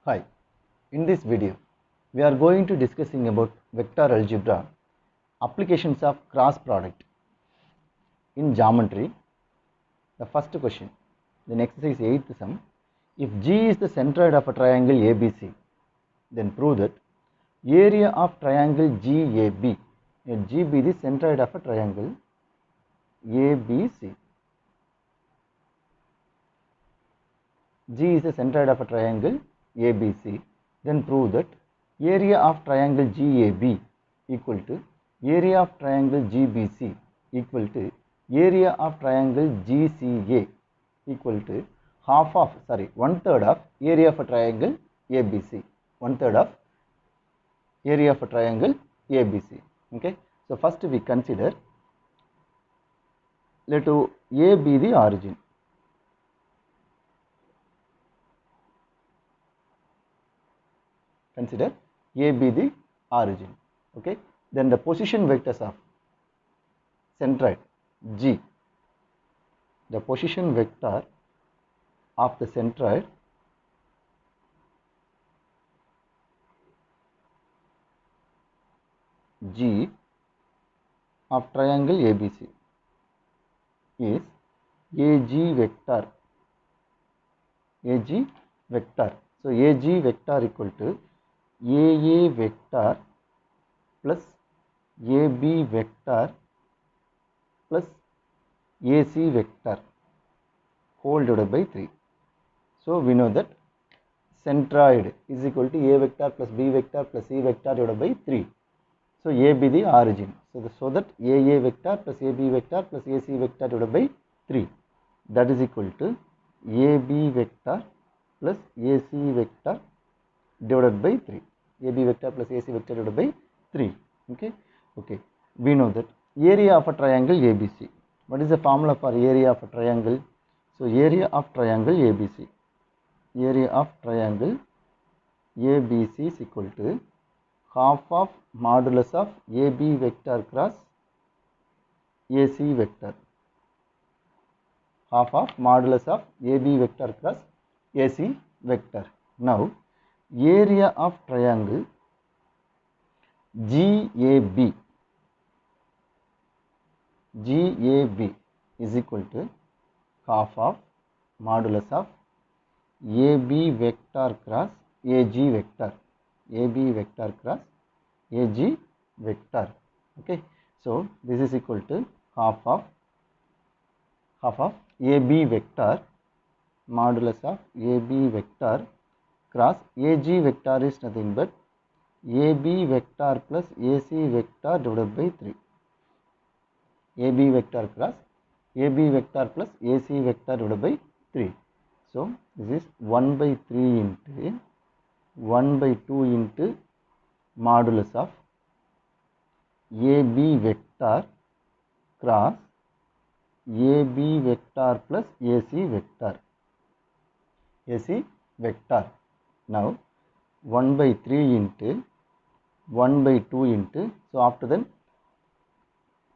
Hi, in this video we are going to discussing about vector algebra, applications of cross product in geometry. The first question, then exercise 8th sum, if G is the centroid of a triangle ABC, then prove that area of triangle GAB, let G be the centroid of a triangle ABC. G is the centroid of a triangle ABC, then prove that area of triangle GAB equal to area of triangle GBC equal to area of triangle GCA equal to one third of area of a triangle ABC, one third of area of a triangle ABC. Okay, so first we consider, let A be the origin. Consider A be the origin. Okay, then the position vectors of centroid G, the position vector of the centroid G of triangle ABC is AG vector. AG vector. So AG vector equal to AA vector plus AB vector plus AC vector whole divided by 3. So we know that centroid is equal to A vector plus B vector plus C vector divided by 3. So A be the origin. So that AA vector plus AB vector plus AC vector divided by 3, that is equal to AB vector plus AC vector divided by 3. AB vector plus AC vector divided by 3. Okay. We know that area of a triangle ABC. What is the formula for area of a triangle? So area of triangle ABC. Area of triangle ABC is equal to half of modulus of AB vector cross AC vector. Half of modulus of AB vector cross AC vector. Now, area of triangle GAB is equal to half of modulus of AB vector cross AG vector. AB vector cross AG vector. Okay, so this is equal to half of AB vector modulus of AB vector cross AG vector is nothing but AB vector plus AC vector divided by 3. AB vector cross AB vector plus AC vector divided by 3. So this is 1 by 3 into 1 by 2 into modulus of AB vector cross AB vector plus AC vector. AC vector. Now 1 by 3 into 1 by 2 into, so after then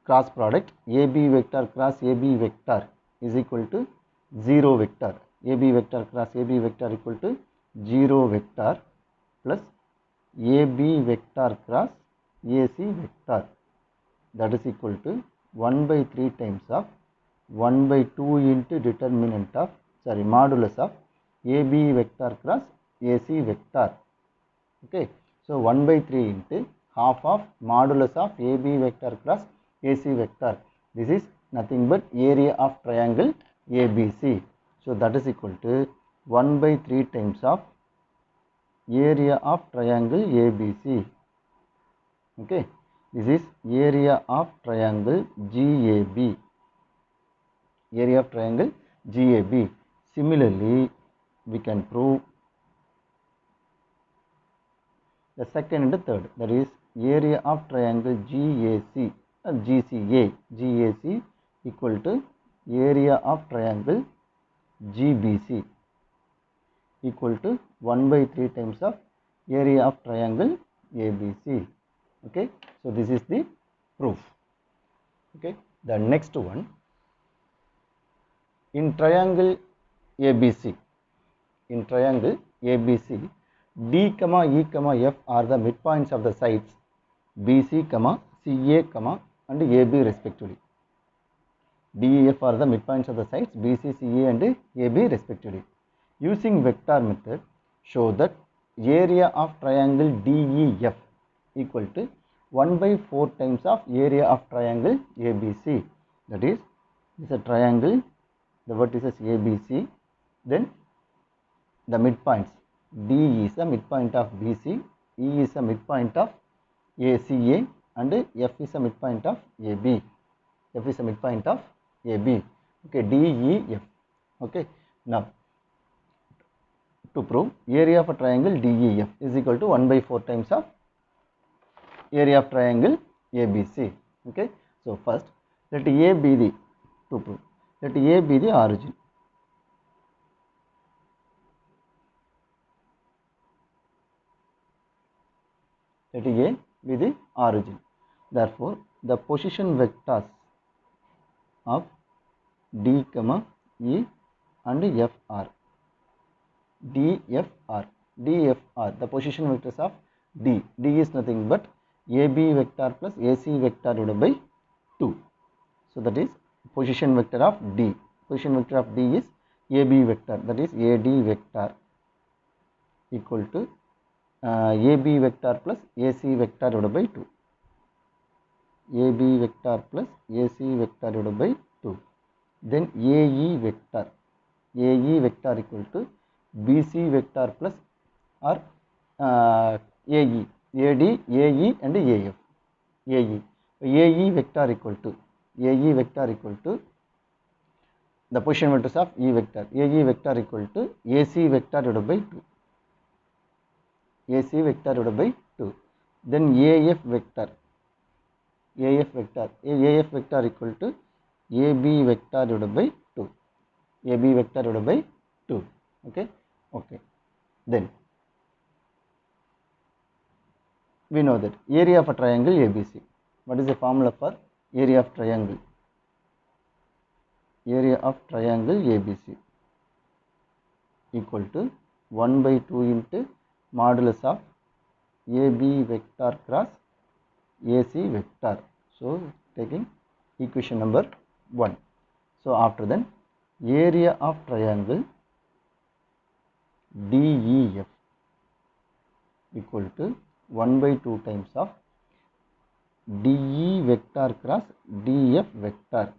cross product AB vector cross AB vector is equal to 0 vector. AB vector cross AB vector equal to 0 vector plus AB vector cross AC vector, that is equal to 1 by 3 times of 1 by 2 into determinant of modulus of AB vector cross AC vector. Okay, so 1 by 3 into half of modulus of AB vector cross AC vector. This is nothing but area of triangle ABC. So that is equal to 1 by 3 times of area of triangle ABC. Okay, this is area of triangle GAB. Area of triangle GAB. Similarly, we can prove the second and the third, that is area of triangle GAC or GCA equal to area of triangle GBC equal to 1 by 3 times of area of triangle ABC. Okay, so this is the proof. Okay, the next one, in triangle ABC, D, E, F are the midpoints of the sides BC, CA, and AB respectively. D, E, F are the midpoints of the sides BC, CA, and AB respectively. Using vector method, show that area of triangle DEF equal to 1 by 4 times of area of triangle ABC. That is, this is a triangle, the vertices ABC, then the midpoints. D is a midpoint of BC, E is a midpoint of ACA, and F is a midpoint of AB. F is a midpoint of AB. Okay, DEF. Okay, now to prove, area of a triangle DEF is equal to 1 by 4 times of area of triangle ABC. Okay, so first let A be the, to prove, let A be the origin. Let A be the origin. Therefore, the position vectors of D, E, and F are DFR. The position vectors of D. D is nothing but AB vector plus AC vector divided by 2. So that is position vector of D. Position vector of D is AB vector, that is AD vector equal to AB vector plus AC vector divided by 2. AB vector plus AC vector divided by 2. Then AE vector equal to BC vector plus or AE, AD, AE and AF. AE vector equal to the position vectors of E vector. AE vector equal to AC vector divided by 2. AC vector divided by 2. Then AF vector equal to AB vector divided by 2. AB vector divided by 2. Okay. Then we know that area of a triangle ABC. What is the formula for area of triangle? Area of triangle ABC equal to 1 by 2 into modulus of AB vector cross AC vector. So taking equation number 1. So after then, area of triangle DEF equal to 1 by 2 times of DE vector cross DF vector.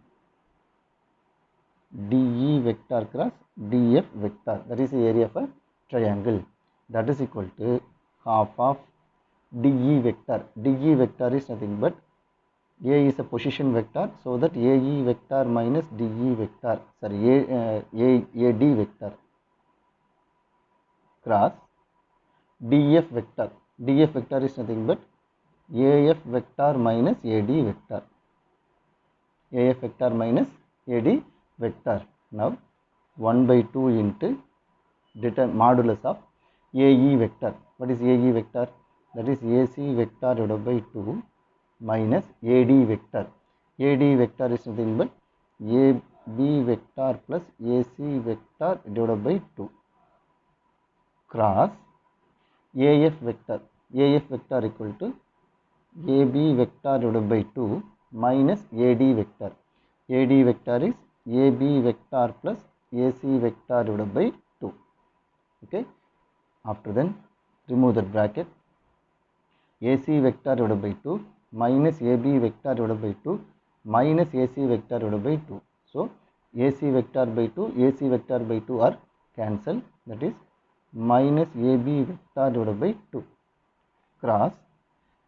DE vector cross DF vector, that is the area of a triangle. That is equal to half of DE vector. DE vector is nothing but A is a position vector, so that AE vector minus DE vector, AD vector cross DF vector. DF vector is nothing but AF vector minus AD vector. AF vector minus AD vector. Now 1 by 2 into modulus of AE vector. What is AE vector? That is AC vector divided by 2 minus AD vector. AD vector is nothing but AB vector plus AC vector divided by 2 cross AF vector. AF vector equal to AB vector divided by 2 minus AD vector. AD vector is AB vector plus AC vector divided by 2. Okay. After then, remove that bracket. AC vector divided by 2 minus AB vector divided by 2 minus AC vector divided by 2. So AC vector by 2, AC vector by 2 are cancelled. That is minus AB vector divided by 2 cross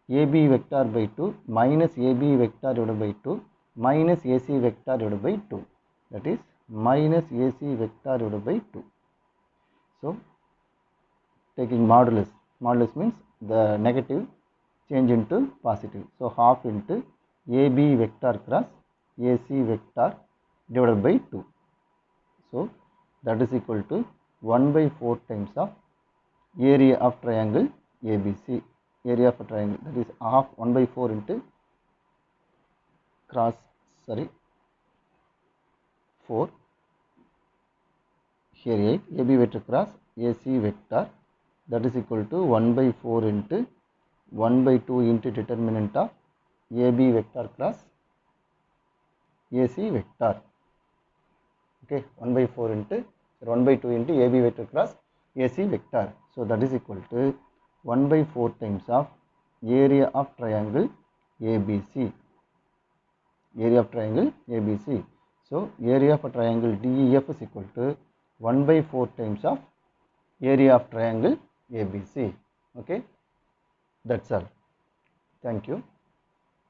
AB vector by 2 minus AB vector divided by 2 minus AC vector divided by 2. That is minus AC vector divided by 2. So taking modulus. Modulus means the negative change into positive. So half into AB vector cross AC vector divided by 2. So that is equal to 1 by 4 times of area of triangle ABC. Area of a triangle, that is half 1 by 4 into cross 4 here 8 AB vector cross AC vector that is equal to 1 by 4 into 1 by 2 into determinant of AB vector cross AC vector. Okay, 1 by 4 into 1 by 2 into AB vector cross AC vector. So that is equal to 1 by 4 times of area of triangle ABC. Area of triangle ABC. So area of a triangle DEF is equal to 1 by 4 times of area of triangle ABC. Okay, that's all. Thank you.